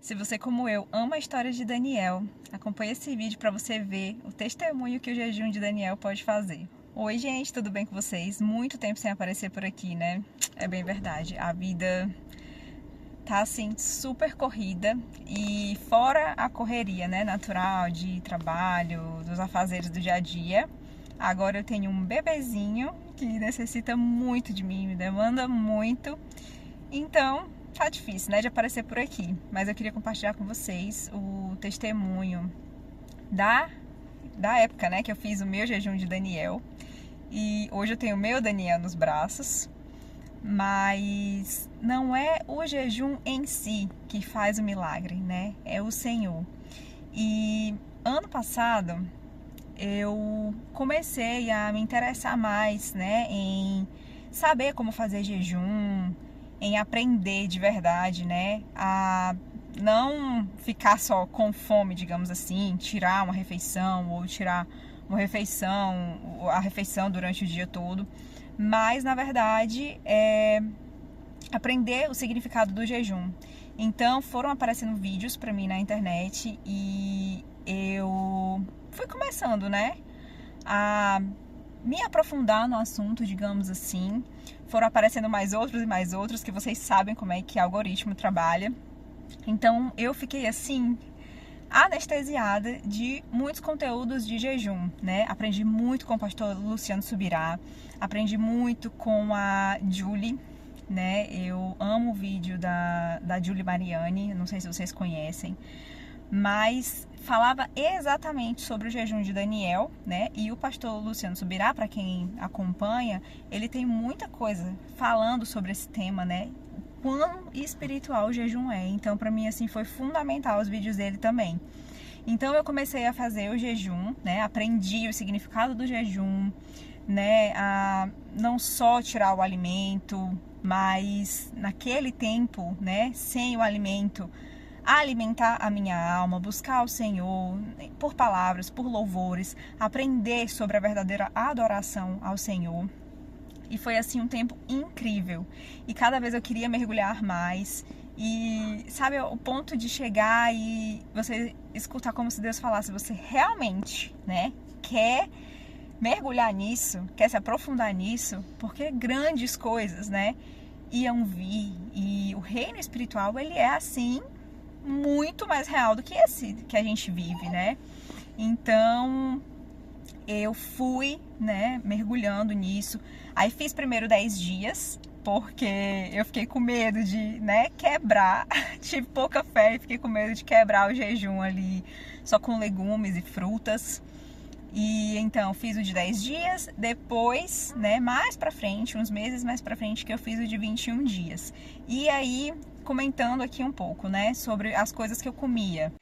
Se você, como eu, ama a história de Daniel, acompanhe esse vídeo para você ver o testemunho que o jejum de Daniel pode fazer. Oi, gente, tudo bem com vocês? Muito tempo sem aparecer por aqui, né? É bem verdade, a vida tá assim super corrida e fora a correria, né, natural de trabalho, dos afazeres do dia a dia. Agora eu tenho um bebezinho que necessita muito de mim, me demanda muito. Então, tá difícil, né, de aparecer por aqui, mas eu queria compartilhar com vocês o testemunho da época, né, que eu fiz o meu jejum de Daniel. E hoje eu tenho o meu Daniel nos braços, mas não é o jejum em si que faz o milagre, né? É o Senhor. E ano passado eu comecei a me interessar mais, né, em saber como fazer jejum, em aprender de verdade, né, a não ficar só com fome, digamos assim, tirar uma refeição ou tirar uma refeição, a refeição durante o dia todo, mas na verdade aprender o significado do jejum. Então foram aparecendo vídeos para mim na internet e eu fui começando, né, a me aprofundar no assunto, digamos assim. Foram aparecendo mais outros e mais outros, que vocês sabem como é que o algoritmo trabalha. Então eu fiquei assim anestesiada de muitos conteúdos de jejum, né? Aprendi muito com o pastor Luciano Subirá, aprendi muito com a Julie, né? Eu amo o vídeo da Julie Mariani, não sei se vocês conhecem, mas falava exatamente sobre o jejum de Daniel, né? E o pastor Luciano Subirá, para quem acompanha, ele tem muita coisa falando sobre esse tema, né? Quão espiritual o jejum é. Então, para mim, assim, foi fundamental os vídeos dele também. Então, eu comecei a fazer o jejum, né? Aprendi o significado do jejum, né? A não só tirar o alimento, mas naquele tempo, né? Sem o alimento, alimentar a minha alma, buscar o Senhor por palavras, por louvores, aprender sobre a verdadeira adoração ao Senhor. E foi assim um tempo incrível. E cada vez eu queria mergulhar mais. E sabe, o ponto de chegar e você escutar como se Deus falasse, você realmente, né, quer mergulhar nisso, quer se aprofundar nisso, porque grandes coisas, né, iam vir. E o reino espiritual, ele é assim muito mais real do que esse que a gente vive, né? Então, eu fui, né, mergulhando nisso. Aí fiz primeiro 10 dias, porque eu fiquei com medo de, né, quebrar. Tive pouca fé e fiquei com medo de quebrar o jejum ali, só com legumes e frutas. E então fiz o de 10 dias, depois, né, mais pra frente, uns meses mais pra frente, que eu fiz o de 21 dias. E aí, comentando aqui um pouco, né, sobre as coisas que eu comia.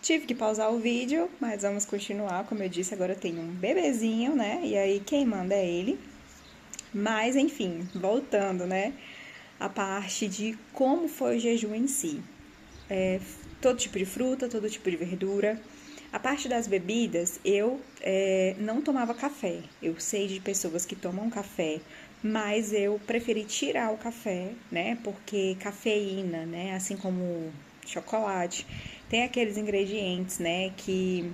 Tive que pausar o vídeo, mas vamos continuar. Como eu disse, agora eu tenho um bebezinho, né? E aí quem manda é ele. Mas enfim, voltando, né? A parte de como foi o jejum em si. Todo tipo de fruta, todo tipo de verdura. A parte das bebidas, eu não tomava café. Eu sei de pessoas que tomam café, mas eu preferi tirar o café, né? Porque cafeína, né? Assim como chocolate, tem aqueles ingredientes, né? Que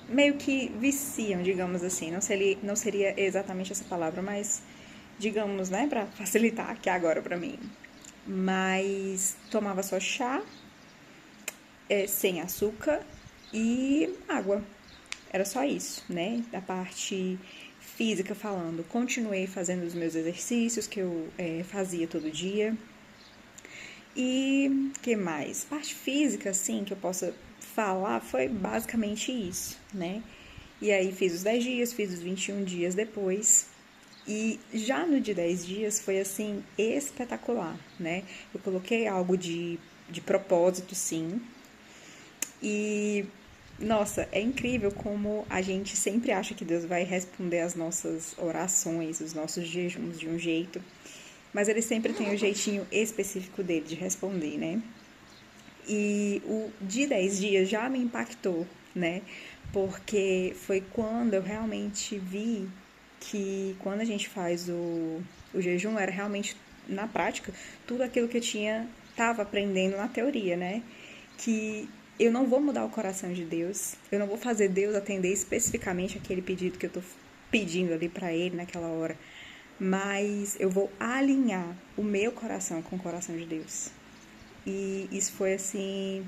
meio que viciam, digamos assim. Não seria exatamente essa palavra, mas digamos, né? Para facilitar aqui agora para mim. Mas tomava só chá, sem açúcar e água. Era só isso, né? Da parte física falando, continuei fazendo os meus exercícios que eu fazia todo dia. E que mais? Parte física, assim, que eu possa falar, foi basicamente isso, né? E aí fiz os 10 dias, fiz os 21 dias depois. E já no de 10 dias foi, assim, espetacular, né? Eu coloquei algo de propósito, sim. E, nossa, é incrível como a gente sempre acha que Deus vai responder as nossas orações, os nossos jejuns de um jeito, mas ele sempre tem o jeitinho específico dele de responder, né? E o de 10 dias já me impactou, né? Porque foi quando eu realmente vi que quando a gente faz o jejum era realmente, na prática, tudo aquilo que eu tinha estava aprendendo na teoria, né? Que eu não vou mudar o coração de Deus, eu não vou fazer Deus atender especificamente aquele pedido que eu tô pedindo ali para ele naquela hora, mas eu vou alinhar o meu coração com o coração de Deus. E isso foi assim,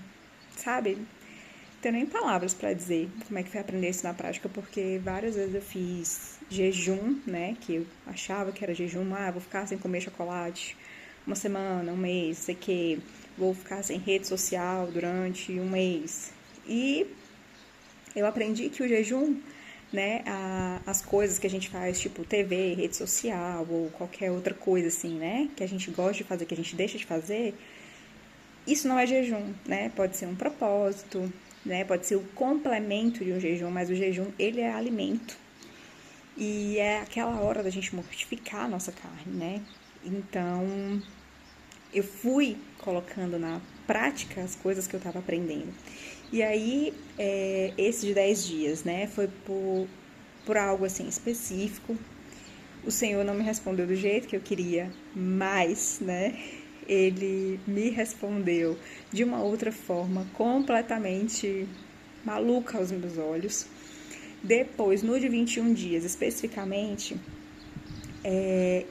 sabe? Não tenho nem palavras para dizer como é que foi aprender isso na prática, porque várias vezes eu fiz jejum, né? Que eu achava que era jejum, vou ficar sem comer chocolate uma semana, um mês, sei que, vou ficar sem rede social durante um mês. E eu aprendi que o jejum, né, as coisas que a gente faz, tipo TV, rede social ou qualquer outra coisa assim, né, que a gente gosta de fazer, que a gente deixa de fazer, isso não é jejum, né? Pode ser um propósito, né? Pode ser o complemento de um jejum, mas o jejum, ele é alimento. E é aquela hora da gente mortificar a nossa carne, né? Então, eu fui colocando na prática as coisas que eu estava aprendendo. E aí, esses de 10 dias, né? Foi por algo assim específico. O Senhor não me respondeu do jeito que eu queria, mas, né? Ele me respondeu de uma outra forma completamente maluca aos meus olhos. Depois, no de 21 dias especificamente,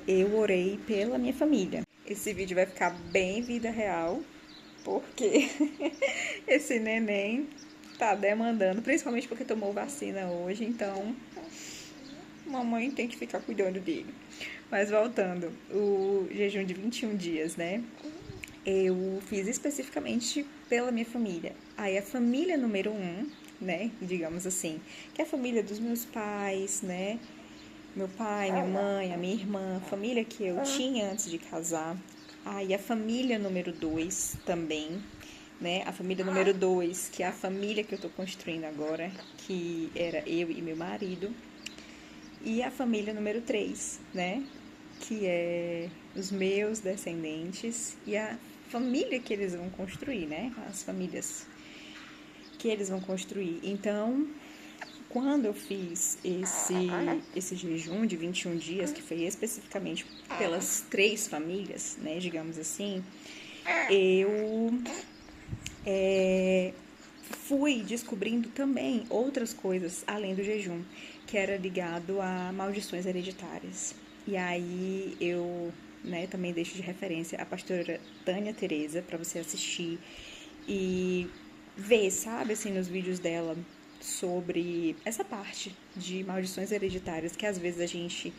eu orei pela minha família. Esse vídeo vai ficar bem vida real, porque esse neném tá demandando, principalmente porque tomou vacina hoje, então mamãe tem que ficar cuidando dele. Mas voltando, o jejum de 21 dias, né? Eu fiz especificamente pela minha família. Aí a família número 1, né, digamos assim, que é a família dos meus pais, né, meu pai, minha mãe, a minha irmã, a família que eu tinha antes de casar. Aí a família número 2 também, né, a família número 2, que é a família que eu tô construindo agora, que era eu e meu marido. E a família número 3, né, que é os meus descendentes e a família que eles vão construir, né? As famílias que eles vão construir. Então, quando eu fiz esse jejum de 21 dias, que foi especificamente pelas 3 famílias, né? Digamos assim, eu fui descobrindo também outras coisas além do jejum, que era ligado a maldições hereditárias. E aí eu, né, também deixo de referência a pastora Tânia Teresa para você assistir e ver, sabe, assim, nos vídeos dela sobre essa parte de maldições hereditárias que às vezes a gente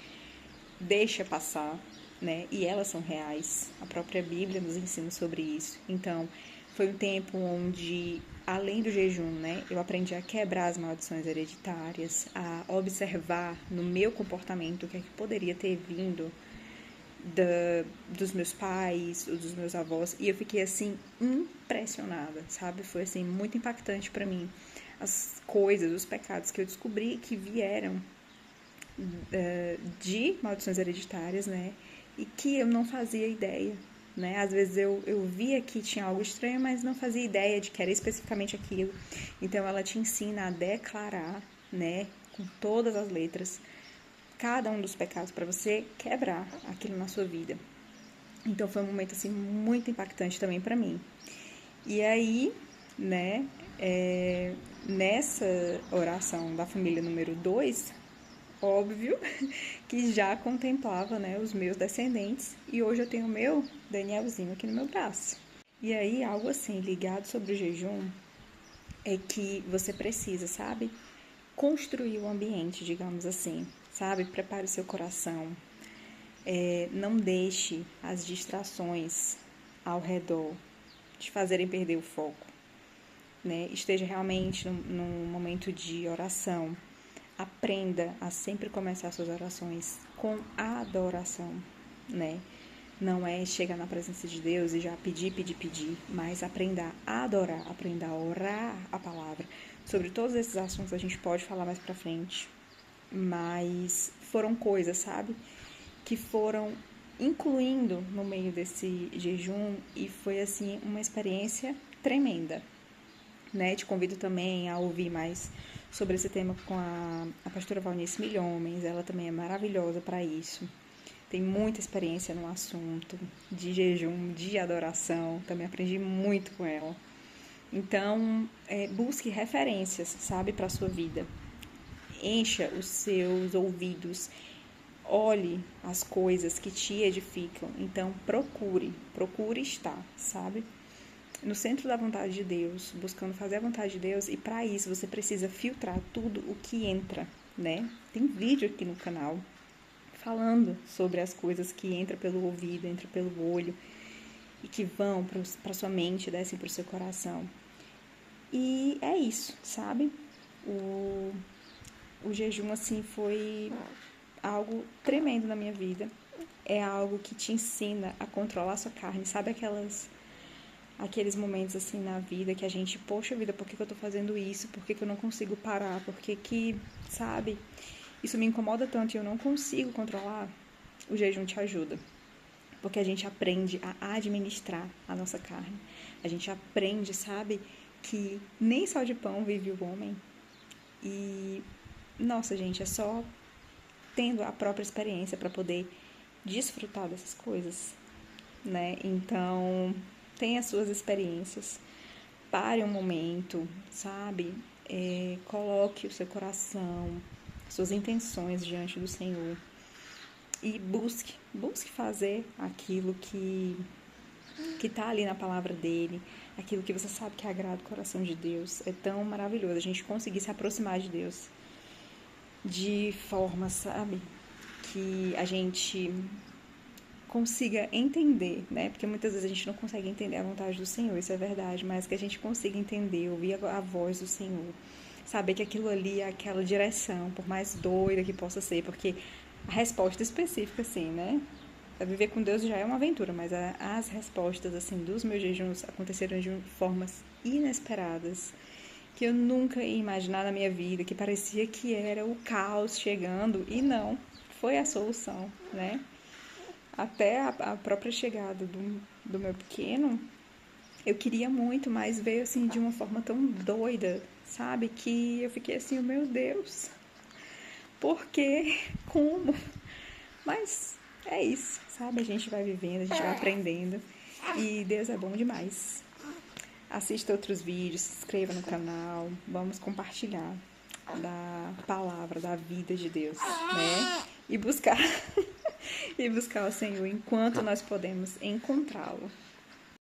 deixa passar, né? E elas são reais. A própria Bíblia nos ensina sobre isso. Então, foi um tempo onde, além do jejum, né, eu aprendi a quebrar as maldições hereditárias, a observar no meu comportamento o que é que poderia ter vindo dos meus pais, ou dos meus avós, e eu fiquei assim impressionada, sabe? Foi assim muito impactante para mim as coisas, os pecados que eu descobri que vieram de maldições hereditárias, né? E que eu não fazia ideia, né? Às vezes eu via que tinha algo estranho, mas não fazia ideia de que era especificamente aquilo. Então ela te ensina a declarar, né? Com todas as letras, cada um dos pecados para você quebrar aquilo na sua vida. Então foi um momento assim muito impactante também para mim. E aí, né? Nessa oração da família número 2, óbvio que já contemplava, né, os meus descendentes, e hoje eu tenho o meu Danielzinho aqui no meu braço. E aí, algo assim ligado sobre o jejum é que você precisa, sabe, construir o ambiente, digamos assim, sabe, prepare o seu coração, não deixe as distrações ao redor te fazerem perder o foco, né? Esteja realmente num momento de oração. Aprenda a sempre começar suas orações com adoração, né? Não é chegar na presença de Deus e já pedir, mas aprenda a adorar, aprenda a orar a palavra. Sobre todos esses assuntos a gente pode falar mais pra frente, mas foram coisas, sabe? Que foram incluindo no meio desse jejum e foi, assim, uma experiência tremenda, né? Te convido também a ouvir mais sobre esse tema com a pastora Valnice Milhomens, ela também é maravilhosa para isso. tem muita experiência no assunto de jejum, de adoração, também aprendi muito com ela. Então, busque referências, sabe, para a sua vida. Encha os seus ouvidos, olhe as coisas que te edificam. Então, procure estar, sabe, no centro da vontade de Deus, buscando fazer a vontade de Deus. E para isso você precisa filtrar tudo o que entra, né? Tem vídeo aqui no canal falando sobre as coisas que entram pelo ouvido, entram pelo olho e que vão para sua mente, descem para o seu coração. E é isso, sabe? O jejum, assim, foi algo tremendo na minha vida. É algo que te ensina a controlar a sua carne. Sabe aqueles momentos, assim, na vida que a gente, poxa vida, por que eu tô fazendo isso? Por que eu não consigo parar? Por que, sabe? Isso me incomoda tanto e eu não consigo controlar. O jejum te ajuda. Porque a gente aprende a administrar a nossa carne. A gente aprende, sabe, que nem só de pão vive o homem. E, nossa, gente, é só tendo a própria experiência para poder desfrutar dessas coisas, né? Então, tenha as suas experiências. Pare um momento, sabe? Coloque o seu coração, suas intenções diante do Senhor. E busque fazer aquilo que está ali na palavra dele, aquilo que você sabe que agrada o coração de Deus. É tão maravilhoso a gente conseguir se aproximar de Deus de forma, sabe, que a gente consiga entender, né? Porque muitas vezes a gente não consegue entender a vontade do Senhor, isso é verdade, mas que a gente consiga entender, ouvir a voz do Senhor, saber que aquilo ali é aquela direção, por mais doida que possa ser, porque a resposta específica, assim, né? Viver com Deus já é uma aventura, mas as respostas, assim, dos meus jejuns aconteceram de formas inesperadas, que eu nunca ia imaginar na minha vida, que parecia que era o caos chegando, e não, foi a solução, né? Até a própria chegada do meu pequeno, eu queria muito, mas veio, assim, de uma forma tão doida, sabe? Que eu fiquei assim, meu Deus, por quê? Como? Mas é isso, sabe? A gente vai vivendo, a gente vai aprendendo e Deus é bom demais. Assista outros vídeos, se inscreva no canal, vamos compartilhar da palavra, da vida de Deus, né? E buscar o Senhor enquanto nós podemos encontrá-lo.